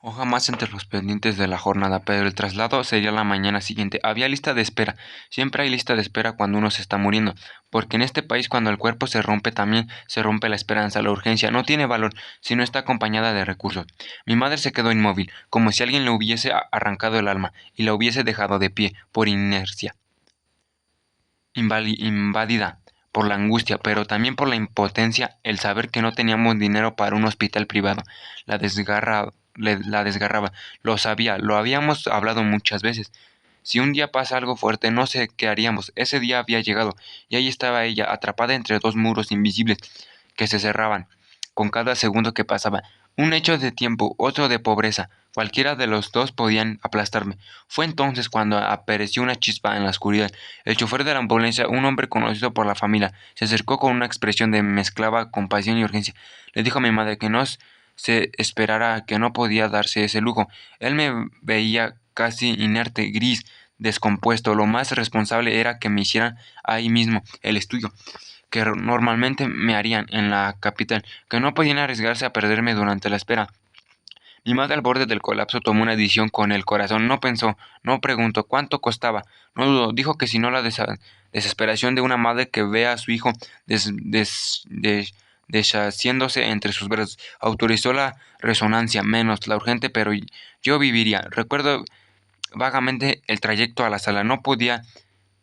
Hoja más entre los pendientes de la jornada, pero el traslado sería la mañana siguiente. Había lista de espera. Siempre hay lista de espera cuando uno se está muriendo, porque en este país cuando el cuerpo se rompe también se rompe la esperanza. La urgencia no tiene valor si no está acompañada de recursos. Mi madre se quedó inmóvil, como si alguien le hubiese arrancado el alma y la hubiese dejado de pie por inercia, invadida por la angustia, pero también por la impotencia, el saber que no teníamos dinero para un hospital privado. La desgarraba. Lo sabía, lo habíamos hablado muchas veces. Si un día pasa algo fuerte, no sé qué haríamos. Ese día había llegado, y ahí estaba ella, atrapada entre dos muros invisibles que se cerraban con cada segundo que pasaba. Un hecho de tiempo, otro de pobreza. Cualquiera de los dos podían aplastarme. Fue entonces cuando apareció una chispa en la oscuridad. El chofer de la ambulancia, un hombre conocido por la familia, se acercó con una expresión de mezclaba compasión y urgencia. Le dijo a mi madre que no se esperara, que no podía darse ese lujo. Él me veía casi inerte, gris, descompuesto. Lo más responsable era que me hicieran ahí mismo el estudio que normalmente me harían en la capital, que no podían arriesgarse a perderme durante la espera. Mi madre al borde del colapso tomó una decisión con el corazón. No pensó, no preguntó cuánto costaba, no dudó, dijo que si no la desesperación de una madre que ve a su hijo deshaciéndose entre sus brazos. Autorizó la resonancia, menos la urgente, pero yo viviría. Recuerdo vagamente el trayecto a la sala. No podía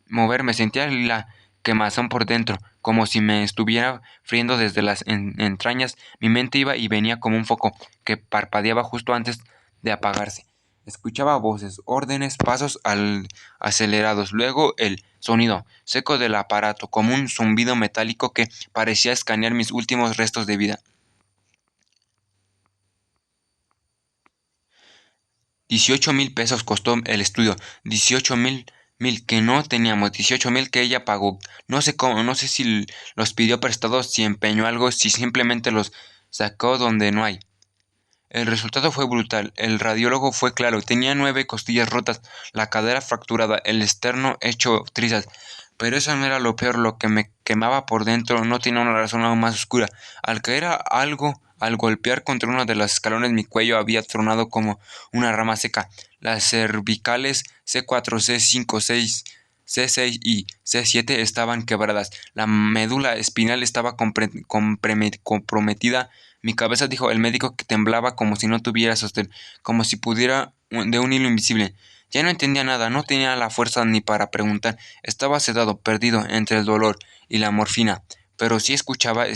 moverme, sentía la quemazón por dentro, como si me estuviera friendo desde las entrañas. Mi mente iba y venía como un foco que parpadeaba justo antes de apagarse. Escuchaba voces, órdenes, pasos acelerados, luego el sonido seco del aparato, como un zumbido metálico que parecía escanear mis últimos restos de vida. 18,000 pesos costó el estudio, 18,000 que no teníamos, 18,000 que ella pagó. No sé cómo, no sé si los pidió prestados, si empeñó algo, si simplemente los sacó donde no hay. El resultado fue brutal. El radiólogo fue claro. Tenía 9 costillas rotas, la cadera fracturada, el externo hecho trizas. Pero eso no era lo peor. Lo que me quemaba por dentro no tenía una razón aún más oscura. Al caer al golpear contra uno de los escalones, mi cuello había tronado como una rama seca. Las cervicales C4, C5, 6, C6 y C7 estaban quebradas. La médula espinal estaba comprometida. Mi cabeza, dijo el médico, que temblaba como si no tuviera sostén, como si pudiera de un hilo invisible. Ya no entendía nada, no tenía la fuerza ni para preguntar. Estaba sedado, perdido entre el dolor y la morfina. Pero sí escuchaba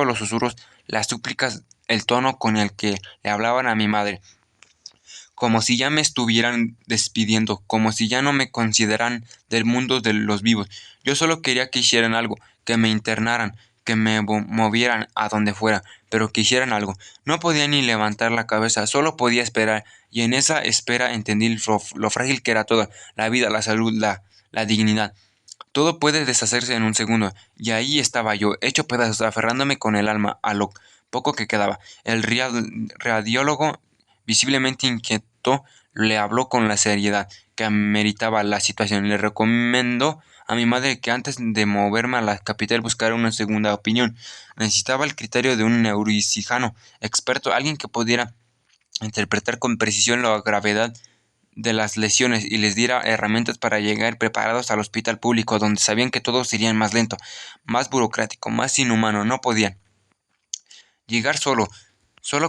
los susurros, las súplicas, el tono con el que le hablaban a mi madre, como si ya me estuvieran despidiendo, como si ya no me consideraran del mundo de los vivos. Yo solo quería que hicieran algo, que me internaran, que me movieran a donde fuera, pero que hicieran algo. No podía ni levantar la cabeza, solo podía esperar, y en esa espera entendí lo frágil que era todo, la vida, la salud, la dignidad. Todo puede deshacerse en un segundo, y ahí estaba yo, hecho pedazos, aferrándome con el alma a lo poco que quedaba. El radiólogo, visiblemente inquieto, le habló con la seriedad que ameritaba la situación. Le recomendó a mi madre que antes de moverme a la capital buscara una segunda opinión. Necesitaba el criterio de un neurocirujano experto, alguien que pudiera interpretar con precisión la gravedad de las lesiones y les diera herramientas para llegar preparados al hospital público, donde sabían que todo sería más lento, más burocrático, más inhumano. No podían llegar solo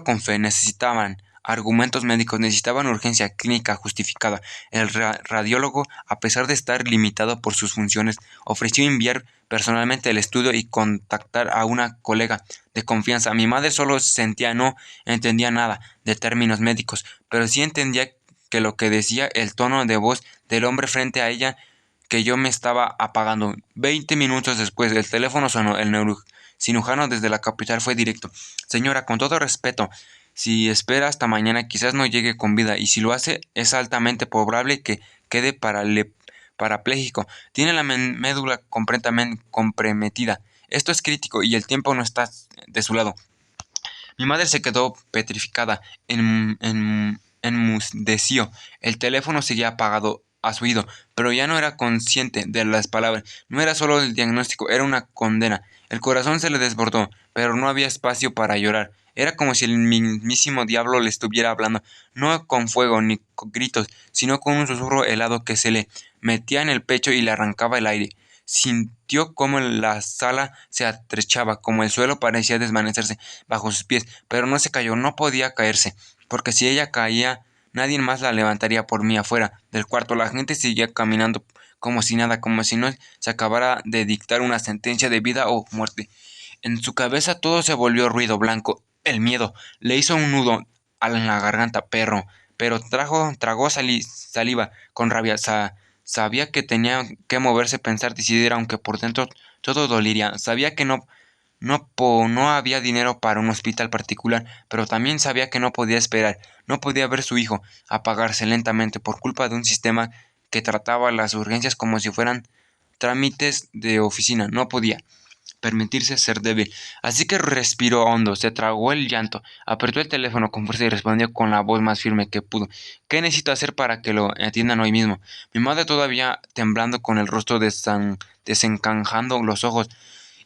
con fe. Necesitaban argumentos médicos, necesitaban urgencia clínica justificada. El radiólogo, a pesar de estar limitado por sus funciones, ofreció enviar personalmente el estudio y contactar a una colega de confianza. Mi madre solo sentía, no entendía nada de términos médicos, pero sí entendía que lo que decía el tono de voz del hombre frente a ella, que yo me estaba apagando. 20 minutos después, el teléfono sonó. El neurocirujano desde la capital fue directo. Señora, con todo respeto, si espera hasta mañana quizás no llegue con vida, y si lo hace es altamente probable que quede parapléjico. Tiene la médula completamente comprometida. Esto es crítico y el tiempo no está de su lado. Mi madre se quedó petrificada, enmudeció. El teléfono seguía apagado a su oído, pero ya no era consciente de las palabras. No era solo el diagnóstico, era una condena. El corazón se le desbordó, pero no había espacio para llorar. Era como si el mismísimo diablo le estuviera hablando, no con fuego ni con gritos, sino con un susurro helado que se le metía en el pecho y le arrancaba el aire. Sintió como la sala se atrechaba, como el suelo parecía desvanecerse bajo sus pies, pero no se cayó, no podía caerse, porque si ella caía, nadie más la levantaría por mí afuera del cuarto. La gente seguía caminando como si nada, como si no se acabara de dictar una sentencia de vida o muerte. En su cabeza todo se volvió ruido blanco. El miedo le hizo un nudo en la garganta, pero tragó saliva con rabia. Sabía que tenía que moverse, pensar, decidir, aunque por dentro todo doliría. Sabía que no había dinero para un hospital particular, pero también sabía que no podía esperar. No podía ver su hijo apagarse lentamente por culpa de un sistema que trataba las urgencias como si fueran trámites de oficina. No podía permitirse ser débil. Así que respiró hondo, se tragó el llanto, apretó el teléfono con fuerza y respondió con la voz más firme que pudo. ¿Qué necesito hacer para que lo atiendan hoy mismo? Mi madre, todavía temblando, con el rostro desencanjando, los ojos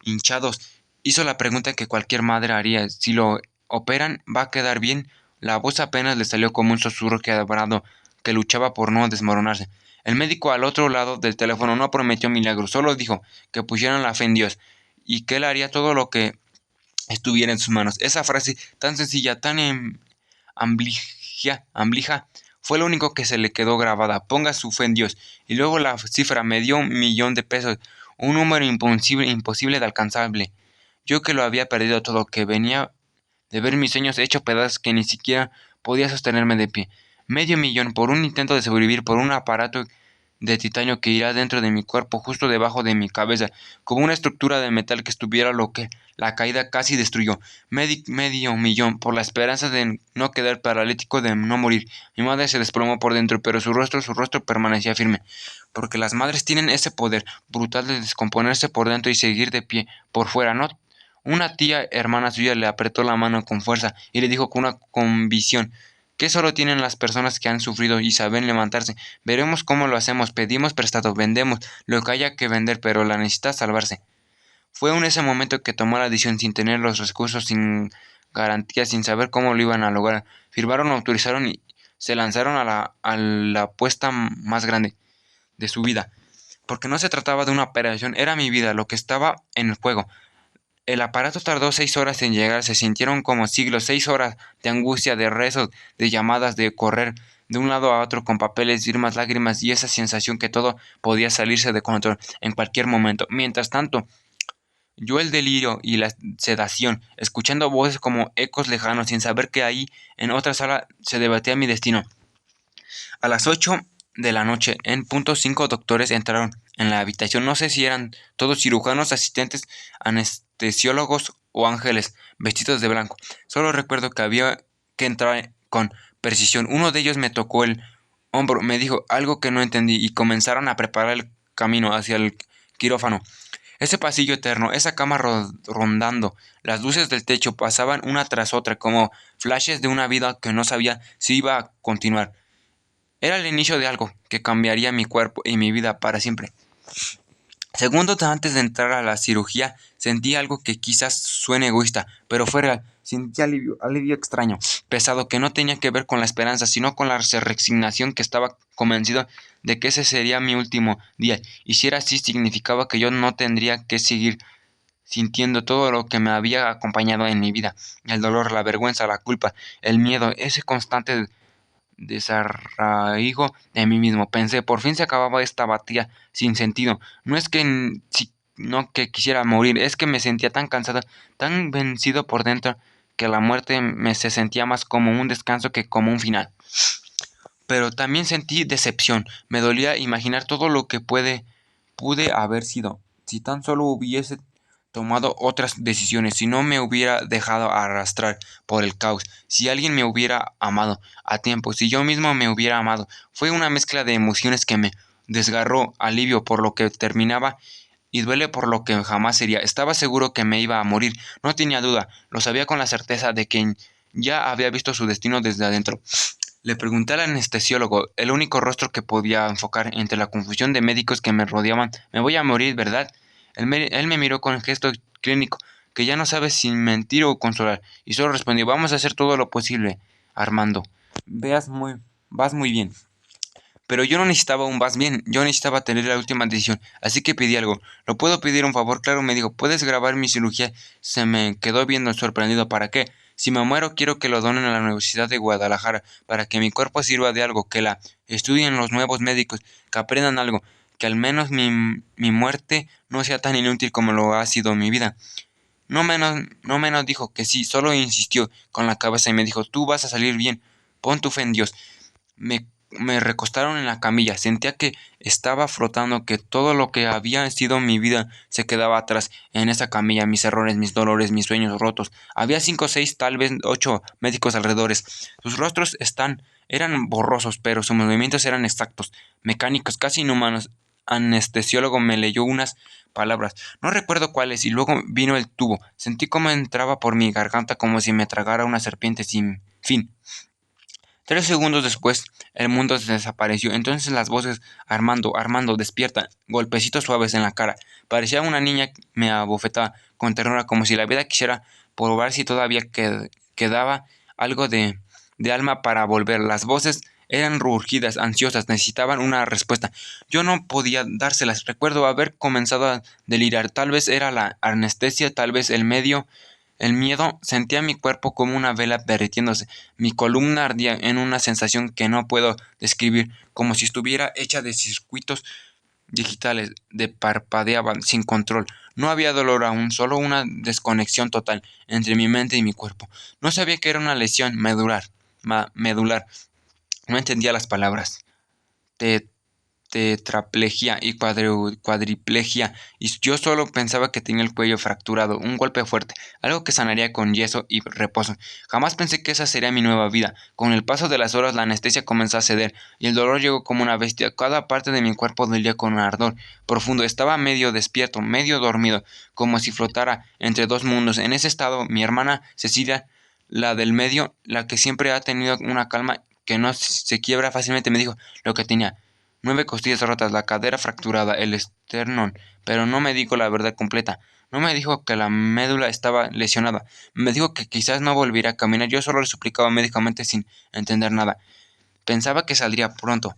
hinchados, hizo la pregunta que cualquier madre haría. Si lo operan, ¿va a quedar bien? La voz apenas le salió como un susurro quebrado que luchaba por no desmoronarse. El médico al otro lado del teléfono no prometió milagros, solo dijo que pusieran la fe en Dios y que él haría todo lo que estuviera en sus manos. Esa frase tan sencilla, tan amblija, fue lo único que se le quedó grabada. Ponga su fe en Dios. Y luego la cifra: me dio 1 millón de pesos, un número imposible de alcanzable. Yo, que lo había perdido todo, que venía de ver mis sueños hecho pedazos, que ni siquiera podía sostenerme de pie. Medio millón por un intento de sobrevivir, por un aparato de titanio que irá dentro de mi cuerpo, justo debajo de mi cabeza, como una estructura de metal que estuviera lo que la caída casi destruyó. Medio millón por la esperanza de no quedar paralítico, de no morir. Mi madre se desplomó por dentro, pero su rostro permanecía firme, porque las madres tienen ese poder brutal de descomponerse por dentro y seguir de pie por fuera, ¿no? Una tía hermana suya le apretó la mano con fuerza y le dijo con una convicción: ¿qué solo tienen las personas que han sufrido y saben levantarse? Veremos cómo lo hacemos. Pedimos prestado, vendemos lo que haya que vender, pero la necesita salvarse. Fue en ese momento que tomó la decisión, sin tener los recursos, sin garantías, sin saber cómo lo iban a lograr. Firmaron, autorizaron y se lanzaron a la apuesta más grande de su vida. Porque no se trataba de una operación, era mi vida lo que estaba en el juego. El aparato tardó 6 horas en llegar, se sintieron como siglos, 6 horas de angustia, de rezos, de llamadas, de correr de un lado a otro con papeles, firmas, lágrimas y esa sensación que todo podía salirse de control en cualquier momento. Mientras tanto, yo, el delirio y la sedación, escuchando voces como ecos lejanos, sin saber que ahí, en otra sala, se debatía mi destino. A las 8 de la noche, en punto, 5 doctores entraron en la habitación. No sé si eran todos cirujanos, asistentes, anestesiólogos o ángeles vestidos de blanco. Solo recuerdo que había que entrar con precisión. Uno de ellos me tocó el hombro, me dijo algo que no entendí y comenzaron a preparar el camino hacia el quirófano. Ese pasillo eterno, esa cama rondando, las luces del techo pasaban una tras otra como flashes de una vida que no sabía si iba a continuar. Era el inicio de algo que cambiaría mi cuerpo y mi vida para siempre. Segundos antes de entrar a la cirugía, sentí algo que quizás suene egoísta, pero fue real. Sentí alivio extraño, pesado, que no tenía que ver con la esperanza, sino con la resignación, que estaba convencido de que ese sería mi último día. Y si era así, significaba que yo no tendría que seguir sintiendo todo lo que me había acompañado en mi vida: el dolor, la vergüenza, la culpa, el miedo, ese constante desarraigo de mí mismo. Pensé, por fin se acababa esta batalla sin sentido. No es que no que quisiera morir, es que me sentía tan cansado, tan vencido por dentro, que la muerte me se sentía más como un descanso que como un final. Pero también sentí decepción. Me dolía imaginar todo lo que pude haber sido, si tan solo hubiese tomado otras decisiones, si no me hubiera dejado arrastrar por el caos, si alguien me hubiera amado a tiempo, si yo mismo me hubiera amado. Fue una mezcla de emociones que me desgarró: alivio por lo que terminaba y duele por lo que jamás sería. Estaba seguro que me iba a morir, no tenía duda, lo sabía con la certeza de que ya había visto su destino desde adentro. Le pregunté al anestesiólogo, el único rostro que podía enfocar entre la confusión de médicos que me rodeaban: me voy a morir, ¿verdad? Él me miró con gesto clínico. que ya no sabe si mentir o consolar, y solo respondió: vamos a hacer todo lo posible, Armando. Vas muy bien. Pero yo no necesitaba un vas bien, yo necesitaba tener la última decisión, así que pedí algo. ¿Lo puedo pedir un favor? Claro, me dijo, ¿puedes grabar mi cirugía? Se me quedó viendo sorprendido. ¿Para qué? Si me muero, quiero que lo donen a la Universidad de Guadalajara, para que mi cuerpo sirva de algo, que la estudien los nuevos médicos, que aprendan algo, que al menos mi muerte no sea tan inútil como lo ha sido mi vida. No menos dijo que sí, solo insistió con la cabeza y me dijo, tú vas a salir bien, pon tu fe en Dios. Me recostaron en la camilla, sentía que estaba flotando, que todo lo que había sido mi vida se quedaba atrás en esa camilla, mis errores, mis dolores, mis sueños rotos. Había 5, 6, tal vez 8 médicos alrededor. Sus rostros eran borrosos, pero sus movimientos eran exactos, mecánicos, casi inhumanos. Anestesiólogo me leyó unas palabras, no recuerdo cuáles, y luego vino el tubo. Sentí cómo entraba por mi garganta como si me tragara una serpiente sin fin. 3 segundos después, el mundo desapareció. Entonces las voces: Armando, Armando, despierta. Golpecitos suaves en la cara. Parecía una niña. Me abofetaba con ternura, como si la vida quisiera probar si todavía quedaba algo de alma para volver. Las voces eran rugidas, ansiosas, necesitaban una respuesta. Yo no podía dárselas. Recuerdo haber comenzado a delirar. Tal vez era la anestesia, tal vez el miedo. Sentía mi cuerpo como una vela derritiéndose. Mi columna ardía en una sensación que no puedo describir, como si estuviera hecha de circuitos digitales de parpadeaban sin control. No había dolor aún, solo una desconexión total entre mi mente y mi cuerpo. No sabía que era una lesión medular. No entendía las palabras. Tetraplegia y cuadriplegia, y yo solo pensaba que tenía el cuello fracturado, un golpe fuerte, algo que sanaría con yeso y reposo. Jamás pensé que esa sería mi nueva vida. Con el paso de las horas la anestesia comenzó a ceder, y el dolor llegó como una bestia. Cada parte de mi cuerpo dolía con un ardor profundo. Estaba medio despierto, medio dormido, como si flotara entre dos mundos. En ese estado, mi hermana Cecilia, la del medio, la que siempre ha tenido una calma que no se quiebra fácilmente, me dijo lo que tenía: 9 costillas rotas, la cadera fracturada, el esternón, pero no me dijo la verdad completa. No me dijo que la médula estaba lesionada. Me dijo que quizás no volviera a caminar. Yo solo le suplicaba médicamente sin entender nada. Pensaba que saldría pronto.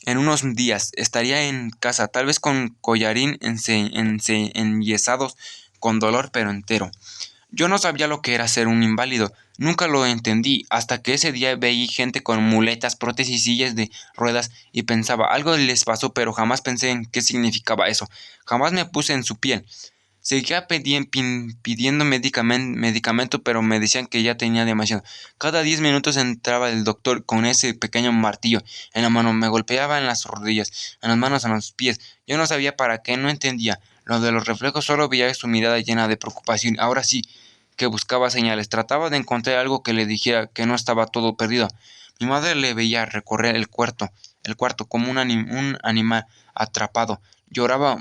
En unos días estaría en casa, tal vez con collarín enyesados, con dolor pero entero. Yo no sabía lo que era ser un inválido. Nunca lo entendí hasta que ese día veí gente con muletas, prótesis y sillas de ruedas y pensaba, algo les pasó, pero jamás pensé en qué significaba eso. Jamás me puse en su piel. Seguía pidiendo medicamento, pero me decían que ya tenía demasiado. Cada 10 minutos entraba el doctor con ese pequeño martillo en la mano. Me golpeaba en las rodillas, en las manos, en los pies. Yo no sabía para qué, no entendía. Lo de los reflejos, solo veía su mirada llena de preocupación. Ahora sí que buscaba señales. Trataba de encontrar algo que le dijera que no estaba todo perdido. Mi madre le veía recorrer el cuarto como un animal atrapado. Lloraba,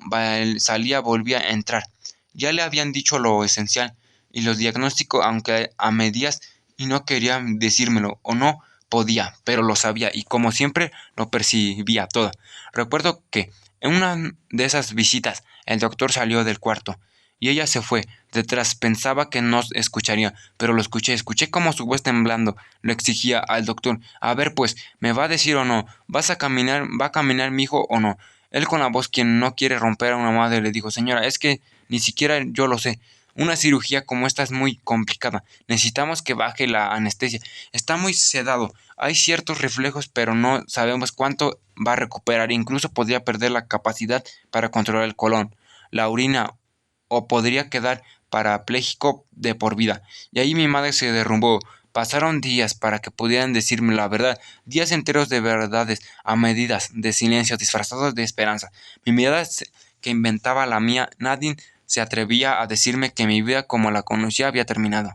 salía, volvía a entrar. Ya le habían dicho lo esencial y los diagnósticos, aunque a medias, y no quería decírmelo, o no podía, pero lo sabía, y como siempre lo percibía todo. Recuerdo que en una de esas visitas el doctor salió del cuarto y ella se fue detrás. Pensaba que no escucharía, pero lo escuché como su voz temblando lo exigía al doctor: a ver, pues, ¿me va a decir o no? ¿Va a caminar mi hijo o no? Él, con la voz quien no quiere romper a una madre, le dijo: señora, es que ni siquiera yo lo sé. Una cirugía como esta es muy complicada. Necesitamos que baje la anestesia. Está muy sedado. Hay ciertos reflejos, pero no sabemos cuánto va a recuperar. Incluso podría perder la capacidad para controlar el colon, la orina, o podría quedar parapléjico de por vida. Y ahí mi madre se derrumbó. Pasaron días para que pudieran decirme la verdad, días enteros de verdades a medidas, de silencio, disfrazados de esperanza. Mi mirada que inventaba la mía. Nadie se atrevía a decirme que mi vida como la conocía había terminado.